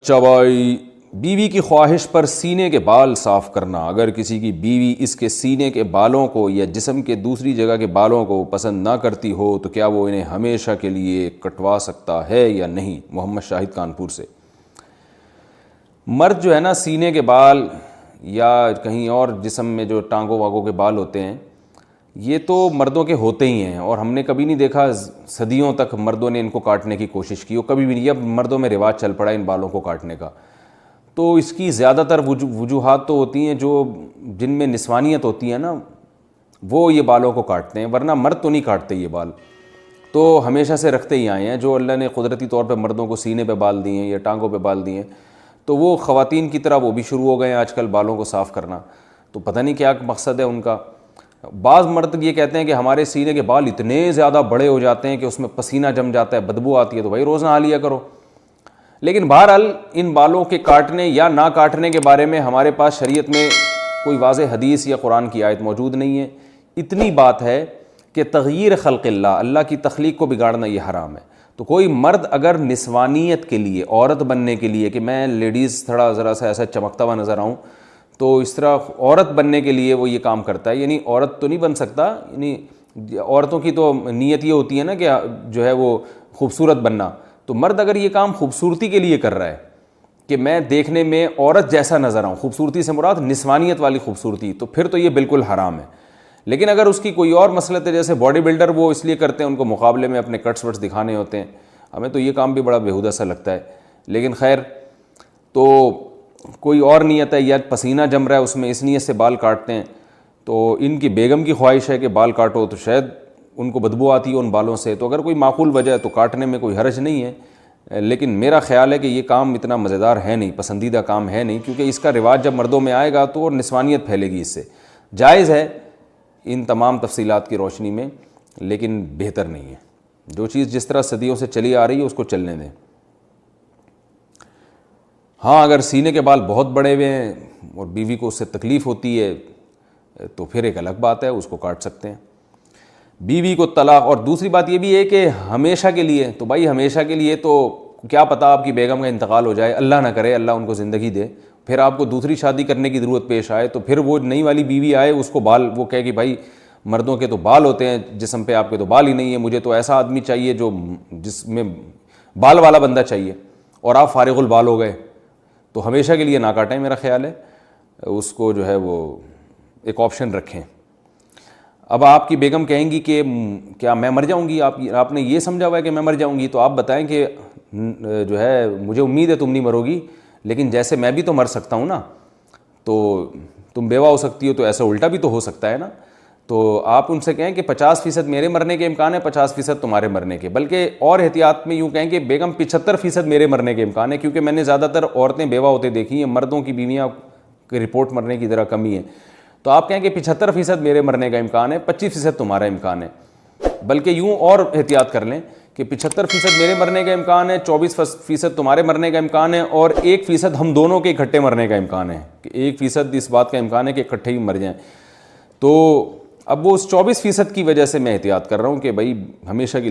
اچھا بھائی، بیوی کی خواہش پر سینے کے بال صاف کرنا۔ اگر کسی کی بیوی اس کے سینے کے بالوں کو یا جسم کے دوسری جگہ کے بالوں کو پسند نہ کرتی ہو تو کیا وہ انہیں ہمیشہ کے لیے کٹوا سکتا ہے یا نہیں؟ محمد شاہد کانپور سے۔ مرد جو ہے نا، سینے کے بال یا کہیں اور جسم میں جو ٹانگوں واگوں کے بال ہوتے ہیں، یہ تو مردوں کے ہوتے ہی ہیں، اور ہم نے کبھی نہیں دیکھا صدیوں تک مردوں نے ان کو کاٹنے کی کوشش کی، اور کبھی بھی نہیں۔ اب مردوں میں رواج چل پڑا ان بالوں کو کاٹنے کا۔ تو اس کی زیادہ تر وجوہات تو ہوتی ہیں جو جن میں نسوانیت ہوتی ہے نا، وہ یہ بالوں کو کاٹتے ہیں، ورنہ مرد تو نہیں کاٹتے یہ بال، تو ہمیشہ سے رکھتے ہی آئے ہیں۔ جو اللہ نے قدرتی طور پہ مردوں کو سینے پہ بال دیے ہیں یا ٹانگوں پہ بال دیے ہیں، تو وہ خواتین کی طرح وہ بھی شروع ہو گئے ہیں آج کل بالوں کو صاف کرنا۔ تو پتہ نہیں کیا مقصد ہے ان کا۔ بعض مرد یہ کہتے ہیں کہ ہمارے سینے کے بال اتنے زیادہ بڑے ہو جاتے ہیں کہ اس میں پسینہ جم جاتا ہے، بدبو آتی ہے، تو بھائی روز نہا لیا کرو۔ لیکن بہرحال ان بالوں کے کاٹنے یا نہ کاٹنے کے بارے میں ہمارے پاس شریعت میں کوئی واضح حدیث یا قرآن کی آیت موجود نہیں ہے۔ اتنی بات ہے کہ تغییر خلق اللہ کی تخلیق کو بگاڑنا یہ حرام ہے۔ تو کوئی مرد اگر نسوانیت کے لیے، عورت بننے کے لیے، کہ میں لیڈیز تھوڑا ذرا سا ایسا چمکتا ہوا نظر آؤں، تو اس طرح عورت بننے کے لیے وہ یہ کام کرتا ہے، یعنی عورت تو نہیں بن سکتا، یعنی عورتوں کی تو نیت یہ ہوتی ہے نا کہ جو ہے وہ خوبصورت بننا، تو مرد اگر یہ کام خوبصورتی کے لیے کر رہا ہے کہ میں دیکھنے میں عورت جیسا نظر آؤں، خوبصورتی سے مراد نسوانیت والی خوبصورتی، تو پھر تو یہ بالکل حرام ہے۔ لیکن اگر اس کی کوئی اور مسلط ہے، جیسے باڈی بلڈر وہ اس لیے کرتے ہیں ان کو مقابلے میں اپنے کٹس وٹس دکھانے ہوتے ہیں، ہمیں تو یہ کام بھی بڑا بیہودہ سا لگتا ہے، لیکن خیر، تو کوئی اور نیت ہے یا پسینہ جم رہا ہے اس میں، اس نیت سے بال کاٹتے ہیں، تو ان کی بیگم کی خواہش ہے کہ بال کاٹو، تو شاید ان کو بدبو آتی ہے ان بالوں سے، تو اگر کوئی معقول وجہ ہے تو کاٹنے میں کوئی حرج نہیں ہے۔ لیکن میرا خیال ہے کہ یہ کام اتنا مزیدار ہے نہیں، پسندیدہ کام ہے نہیں، کیونکہ اس کا رواج جب مردوں میں آئے گا تو اور نسوانیت پھیلے گی اس سے۔ جائز ہے ان تمام تفصیلات کی روشنی میں، لیکن بہتر نہیں ہے۔ جو چیز جس طرح صدیوں سے چلی آ رہی ہے اس کو چلنے دیں۔ ہاں، اگر سینے کے بال بہت بڑے ہوئے ہیں اور بیوی کو اس سے تکلیف ہوتی ہے تو پھر ایک الگ بات ہے، اس کو کاٹ سکتے ہیں۔ بیوی کو طلاق، اور دوسری بات یہ بھی ہے کہ ہمیشہ کے لیے، تو بھائی ہمیشہ کے لیے تو کیا پتہ آپ کی بیگم کا انتقال ہو جائے، اللہ نہ کرے، اللہ ان کو زندگی دے، پھر آپ کو دوسری شادی کرنے کی ضرورت پیش آئے، تو پھر وہ نئی والی بیوی آئے، اس کو بال، وہ کہے کہ بھائی مردوں کے تو بال ہوتے ہیں جسم پہ، آپ کے تو بال ہی نہیں ہیں، مجھے تو ایسا آدمی چاہیے جو جس میں بال والا بندہ چاہیے، اور آپ فارغ البال ہو گئے، تو ہمیشہ کے لیے نہ کاٹیں، میرا خیال ہے اس کو جو ہے وہ ایک آپشن رکھیں۔ اب آپ کی بیگم کہیں گی کہ کیا میں مر جاؤں گی، آپ نے یہ سمجھا ہوا ہے کہ میں مر جاؤں گی، تو آپ بتائیں کہ جو ہے مجھے امید ہے تم نہیں مرو گی، لیکن جیسے میں بھی تو مر سکتا ہوں نا، تو تم بیوہ ہو سکتی ہو، تو ایسا الٹا بھی تو ہو سکتا ہے نا۔ تو آپ ان سے کہیں کہ 50% میرے مرنے کے امکان ہے، 50% تمہارے مرنے کے، بلکہ اور احتیاط میں یوں کہیں کہ بیگم 75% میرے مرنے کے امکان ہے، کیونکہ میں نے زیادہ تر عورتیں بیوہ ہوتے دیکھی ہیں، مردوں کی بیویاں کی رپورٹ مرنے کی ذرا کمی ہے، تو آپ کہیں کہ 75% میرے مرنے کا امکان ہے، 25% تمہارا امکان ہے، بلکہ یوں اور احتیاط کر لیں کہ 75% میرے مرنے کا امکان ہے، 24% تمہارے مرنے کا امکان ہے، اور 1% ہم دونوں کے اکٹھے مرنے کا امکان ہے، کہ 1% اس بات کا امکان ہے کہ اکٹھے ہی مر جائیں۔ تو اب وہ اس 24% کی وجہ سے میں احتیاط کر رہا ہوں کہ بھائی ہمیشہ کی